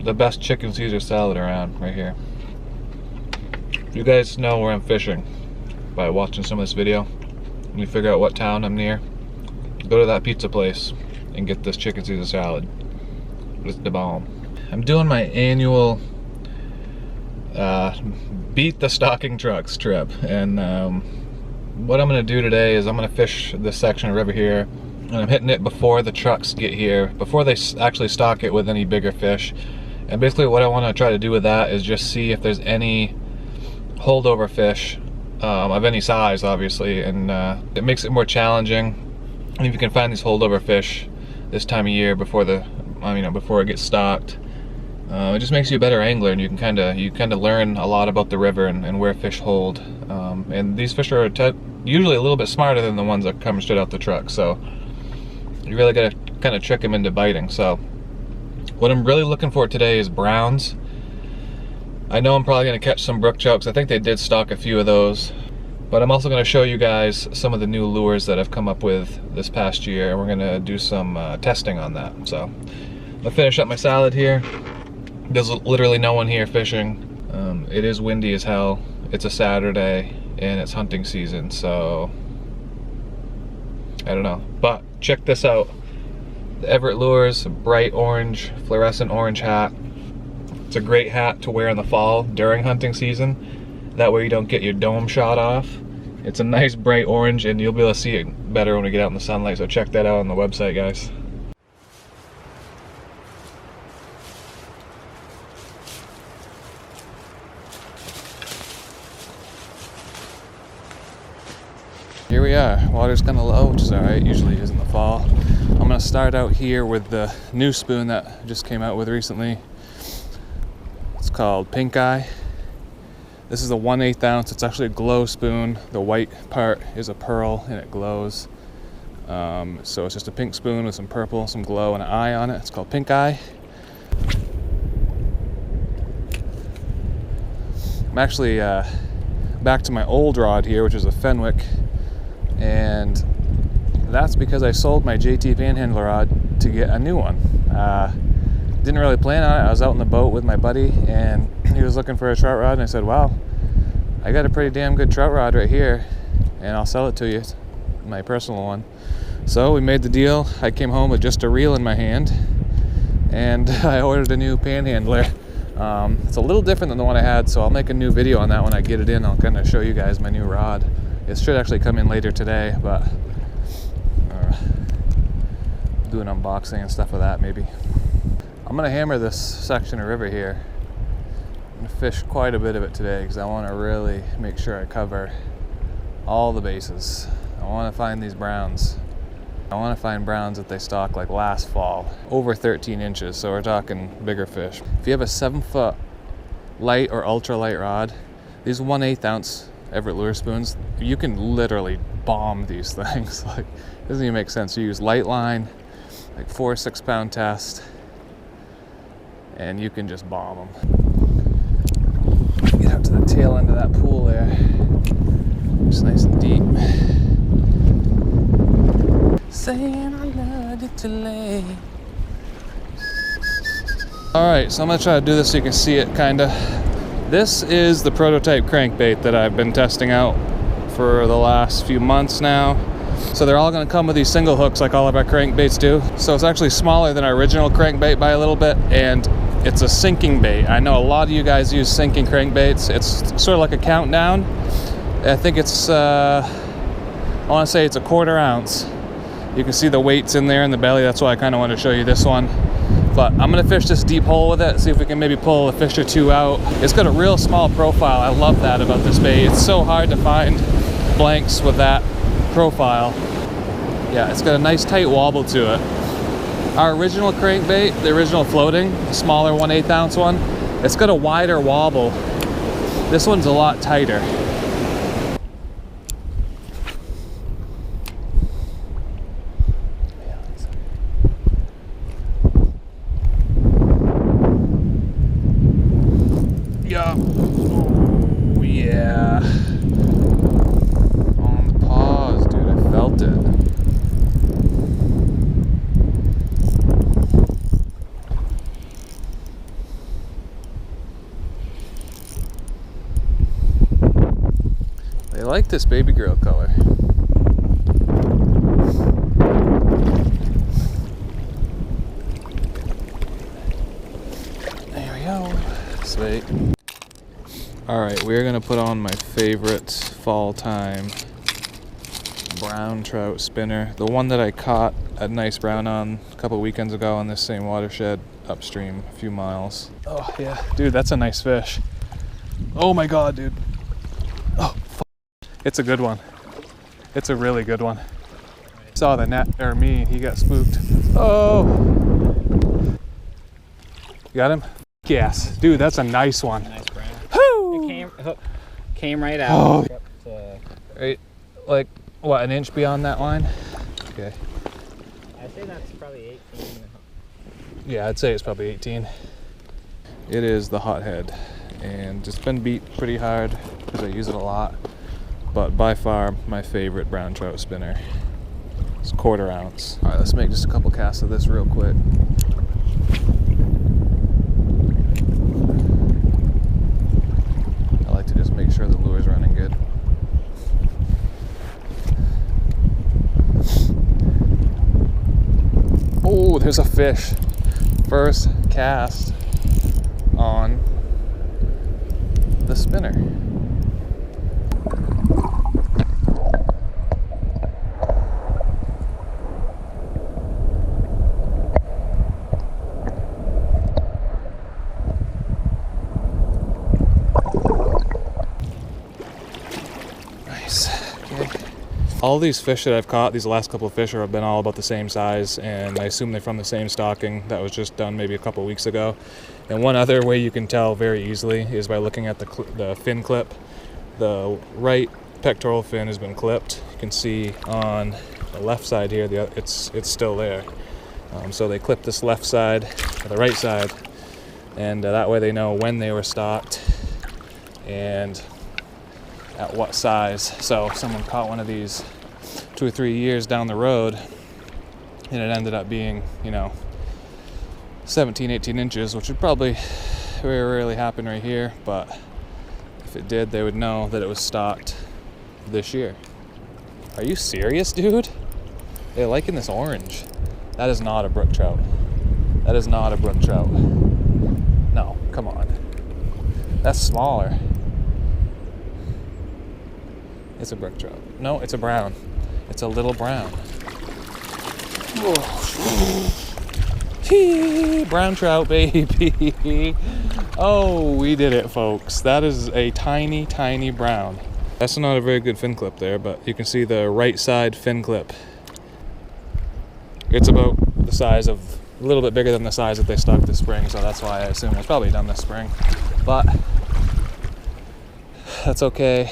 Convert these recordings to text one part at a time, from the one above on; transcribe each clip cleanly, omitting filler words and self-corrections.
The best chicken Caesar salad around, right here. You guys know where I'm fishing by watching some of this video. When you figure out what town I'm near, go to that pizza place and get this chicken Caesar salad. It's the bomb. I'm doing my annual beat the stocking trucks trip, and what I'm gonna do today is I'm gonna fish this section of river here, and I'm hitting it before the trucks get here, before they actually stock it with any bigger fish. And basically what I want to try to do with that is just see if there's any holdover fish of any size, obviously, and it makes it more challenging. And if you can find these holdover fish this time of year before before it gets stocked, it just makes you a better angler, and you can kind of learn a lot about the river and where fish hold. And these fish are usually a little bit smarter than the ones that come straight out the truck, so you really got to kind of trick them into biting. So what I'm really looking for today is browns. I know I'm probably going to catch some brook chokes. I think they did stock a few of those. But I'm also going to show you guys some of the new lures that I've come up with this past year. And we're going to do some testing on that. So I'll finish up my salad here. There's literally no one here fishing. It is windy as hell. It's a Saturday and it's hunting season. So I don't know. But check this out. The Everett Lures bright orange, fluorescent orange hat. It's a great hat to wear in the fall during hunting season. That way you don't get your dome shot off. It's a nice bright orange, and you'll be able to see it better when we get out in the sunlight, so check that out on the website, guys. Here we are. Water's kind of low, which is alright, usually is in the fall. I'm going to start out here with the new spoon that I just came out with recently. It's called Pink Eye. This is a 1/8 ounce. It's actually a glow spoon. The white part is a pearl and it glows. So it's just a pink spoon with some purple, some glow, and an eye on it. It's called Pink Eye. I'm actually back to my old rod here, which is a Fenwick. And that's because I sold my JT Panhandler rod to get a new one. Didn't really plan on it. I was out in the boat with my buddy and he was looking for a trout rod, and I said, wow, I got a pretty damn good trout rod right here and I'll sell it to you, my personal one. So we made the deal. I came home with just a reel in my hand and I ordered a new Panhandler. It's a little different than the one I had, so I'll make a new video on that when I get it in. I'll kind of show you guys my new rod. It should actually come in later today, but do an unboxing and stuff of that maybe. I'm gonna hammer this section of river here. I'm gonna fish quite a bit of it today because I want to really make sure I cover all the bases. I want to find these browns. I want to find browns that they stock like last fall, over 13 inches, so we're talking bigger fish. If you have a 7-foot light or ultralight rod, these 1/8 ounce Everett Lure spoons, you can literally bomb these things. Like, it doesn't even make sense. You use light line, like 4 6 pound test, and you can just bomb them. Get out to the tail end of that pool there. It's nice and deep. Saying I love it too late. Alright, so I'm gonna try to do this so you can see it kinda. This is the prototype crankbait that I've been testing out for the last few months now. So they're all going to come with these single hooks like all of our crankbaits do. So it's actually smaller than our original crankbait by a little bit, and it's a sinking bait. I know a lot of you guys use sinking crankbaits. It's sort of like a countdown. I think it's, I want to say it's a 1/4 ounce. You can see the weights in there in the belly. That's why I kind of want to show you this one. But I'm gonna fish this deep hole with it, see if we can maybe pull a fish or two out. It's got a real small profile. I love that about this bait. It's so hard to find blanks with that profile. Yeah, it's got a nice tight wobble to it. Our original crankbait, the original floating, the smaller 1/8 ounce one, it's got a wider wobble. This one's a lot tighter. Yeah. Oh, yeah. On the paws, dude. I felt it. like this baby girl color. There we go. Sweet. Alright, we're gonna put on my favorite fall time brown trout spinner. The one that I caught a nice brown on a couple weekends ago on this same watershed upstream a few miles. Oh yeah, dude, that's a nice fish. Oh my god, dude. Oh, it's a good one. It's a really good one. Saw the net, or me, he got spooked. Oh! You got him? Yes. Dude, that's a nice one. Nice brown. Woo! It came right out. Oh. Right, like, what, an inch beyond that line? Okay. I'd say that's probably 18. Yeah, I'd say it's probably 18. It is the hothead, and it's been beat pretty hard because I use it a lot, but by far my favorite brown trout spinner. It's 1/4 ounce. All right, let's make just a couple casts of this real quick. I like to just make sure the lure's running good. Oh, there's a fish. First cast on the spinner. Nice. Okay. All these fish that I've caught, these last couple of fish, have been all about the same size, and I assume they're from the same stocking that was just done maybe a couple weeks ago. And one other way you can tell very easily is by looking at the fin clip. The right pectoral fin has been clipped. You can see on the left side here, it's still there. So they clipped this left side, or the right side, and that way they know when they were stocked and at what size. So if someone caught one of these 2 or 3 years down the road and it ended up being, 17, 18 inches, which would probably very rarely happen right here, but if it did, they would know that it was stocked this year. Are you serious, dude? They're liking this orange. That is not a brook trout. That is not a brook trout. No, come on. That's smaller. It's a brook trout. No, it's a brown. It's a little brown. Brown trout, baby. Oh, we did it, folks. That is a tiny, tiny brown. That's not a very good fin clip there, but you can see the right side fin clip. It's about the size of, a little bit bigger than the size that they stocked this spring, so that's why I assume it's probably done this spring. But that's okay.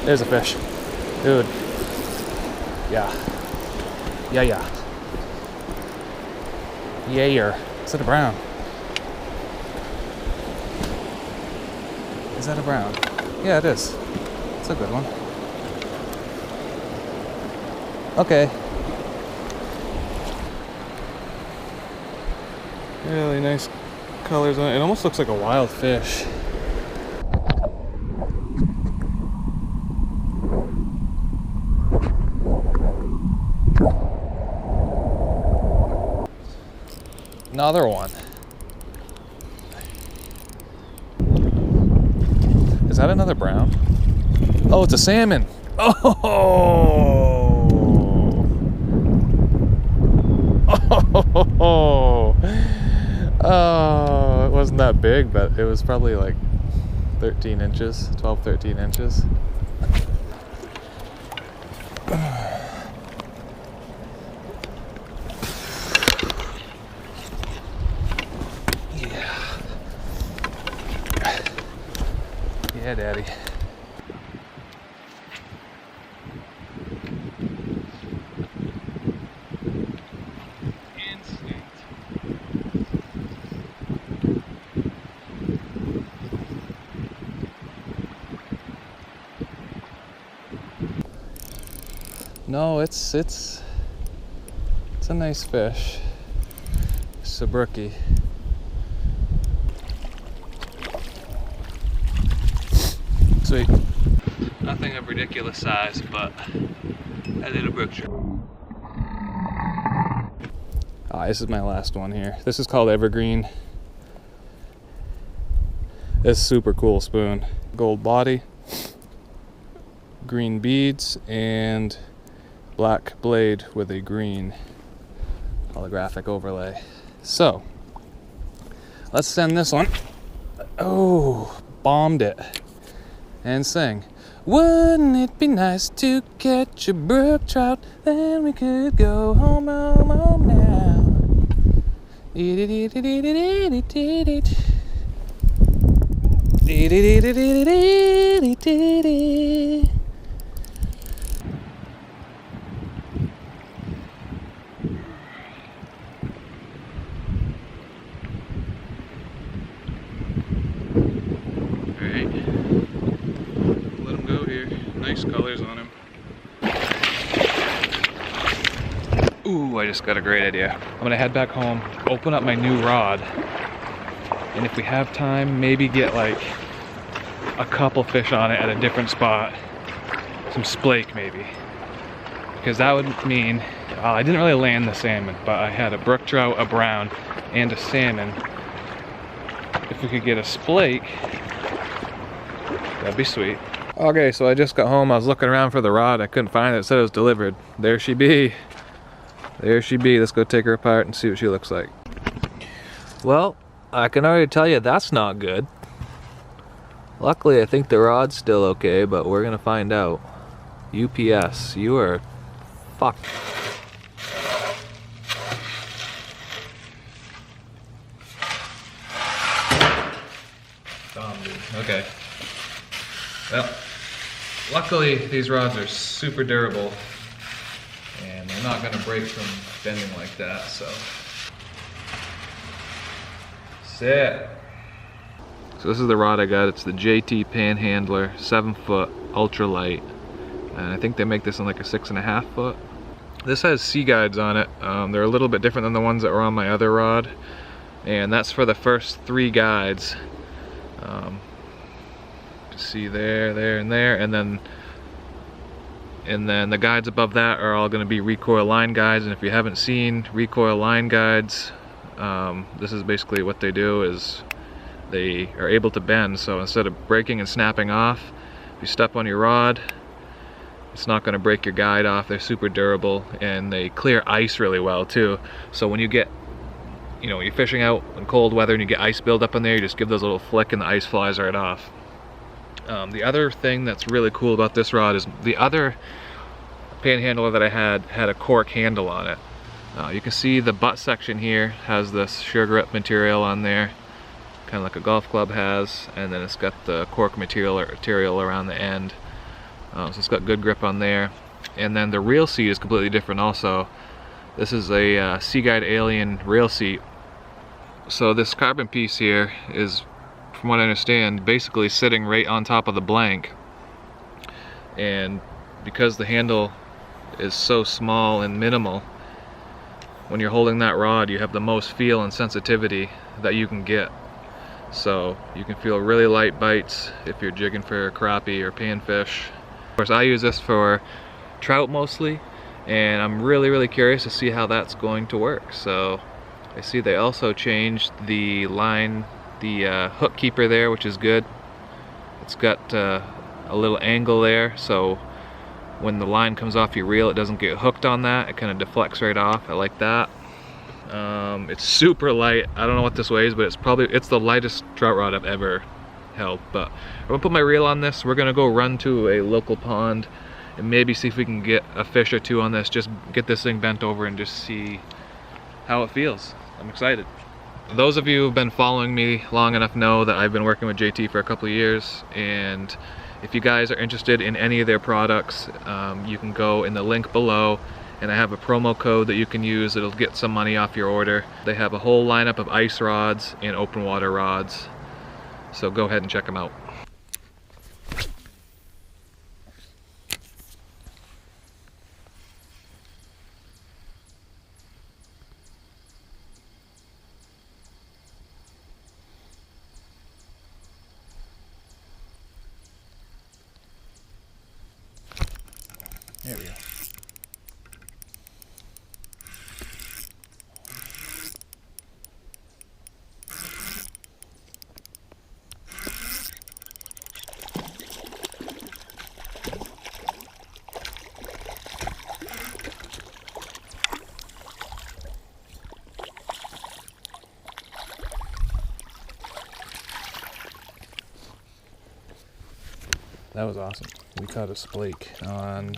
There's a fish. Dude. Yeah. Yeah. Yayer. Is that a brown? Is that a brown? Yeah, it is. It's a good one. Okay. Really nice colors on it. It almost looks like a wild fish. Another one. Is that another brown? Oh, it's a salmon. Oh! Oh, it wasn't that big, but it was probably like 13 inches, 12, 13 inches. Yeah, Daddy. Instinct. No, it's It's a nice fish. It's a brookie. Sweet. Nothing of ridiculous size, but a little brook trout. This is my last one here. This is called Evergreen. It's a super cool spoon. Gold body, green beads, and black blade with a green holographic overlay. So, let's send this one. Oh, bombed it. And sing. Wouldn't it be nice to catch a brook trout? Then we could go home, home, home now. Alright, let him go here. Nice colors on him. Ooh, I just got a great idea. I'm gonna head back home, open up my new rod, and if we have time, maybe get like a couple fish on it at a different spot. Some splake maybe. Because that would mean, I didn't really land the salmon, but I had a brook trout, a brown, and a salmon. If we could get a splake, that'd be sweet. Okay, so I just got home. I was looking around for the rod. I couldn't find it. It said it was delivered. There she be. There she be. Let's go take her apart and see what she looks like. Well, I can already tell you that's not good. Luckily, I think the rod's still okay, but we're gonna find out. UPS, you are fucked. Okay. Well, luckily these rods are super durable and they're not gonna break from bending like that, so. Sit. So this is the rod I got. It's the JT Panhandler, 7-foot, ultralight. And I think they make this in like a 6.5 foot. This has sea guides on it. They're a little bit different than the ones that were on my other rod. And that's for the first 3 guides. See there, there, and there, and then the guides above that are all going to be recoil line guides. And if you haven't seen recoil line guides, this is basically what they do. Is they are able to bend, so instead of breaking and snapping off, if you step on your rod, it's not going to break your guide off. They're super durable and they clear ice really well too. So when you get, you know, you're fishing out in cold weather and you get ice build up in there, you just give those a little flick and the ice flies right off. The other thing that's really cool about this rod is the other panhandler that I had a cork handle on it. You can see the butt section here has this sugar grip material on there, kind of like a golf club has, and then it's got the cork material around the end. So it's got good grip on there. And then the reel seat is completely different also. This is a Sea Guide Alien reel seat. So this carbon piece here is, from what I understand, basically sitting right on top of the blank. And because the handle is so small and minimal, when you're holding that rod, you have the most feel and sensitivity that you can get. So you can feel really light bites if you're jigging for crappie or panfish. Of course, I use this for trout mostly, and I'm really curious to see how that's going to work. So I see they also changed the line, the hook keeper there, which is good. It's got a little angle there, so when the line comes off your reel, it doesn't get hooked on that. It kind of deflects right off. I like that. It's super light. I don't know what this weighs, but it's the lightest trout rod I've ever held. But I'm gonna put my reel on this. We're gonna go run to a local pond and maybe see if we can get a fish or 2 on this. Just get this thing bent over and just see how it feels. I'm excited. Those of you who've been following me long enough know that I've been working with JT for a couple of years, and if you guys are interested in any of their products, you can go in the link below, and I have a promo code that you can use that'll get some money off your order. They have a whole lineup of ice rods and open water rods, so go ahead and check them out. that was awesome. We caught a splake on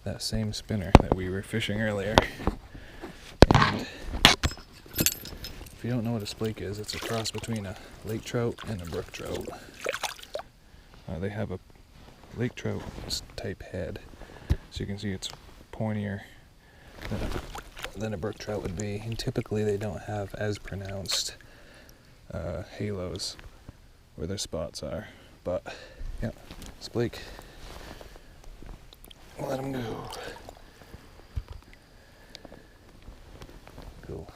that same spinner that we were fishing earlier. And if you don't know what a splake is, it's a cross between a lake trout and a brook trout. They have a lake trout type head, so you can see it's pointier than a brook trout would be, and typically they don't have as pronounced halos where their spots are. But yeah, splake. Let them go. Cool.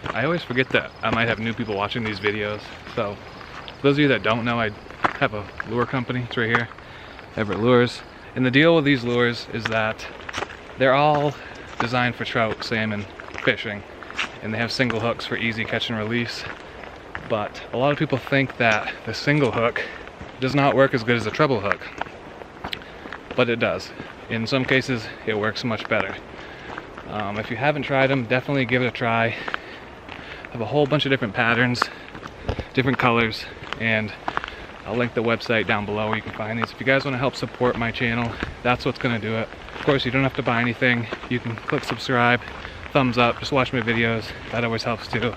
I always forget that I might have new people watching these videos. So for those of you that don't know, I have a lure company. It's right here, Everett Lures. And the deal with these lures is that they're all designed for trout, salmon fishing, and they have single hooks for easy catch and release. But a lot of people think that the single hook does not work as good as a treble hook, but it does. In some cases it works much better. If you haven't tried them, definitely give it a try. Have a whole bunch of different patterns, different colors, and I'll link the website down below where you can find these. If you guys want to help support my channel, that's what's going to do it. Of course, you don't have to buy anything. You can click subscribe, thumbs up, just watch my videos. That always helps too.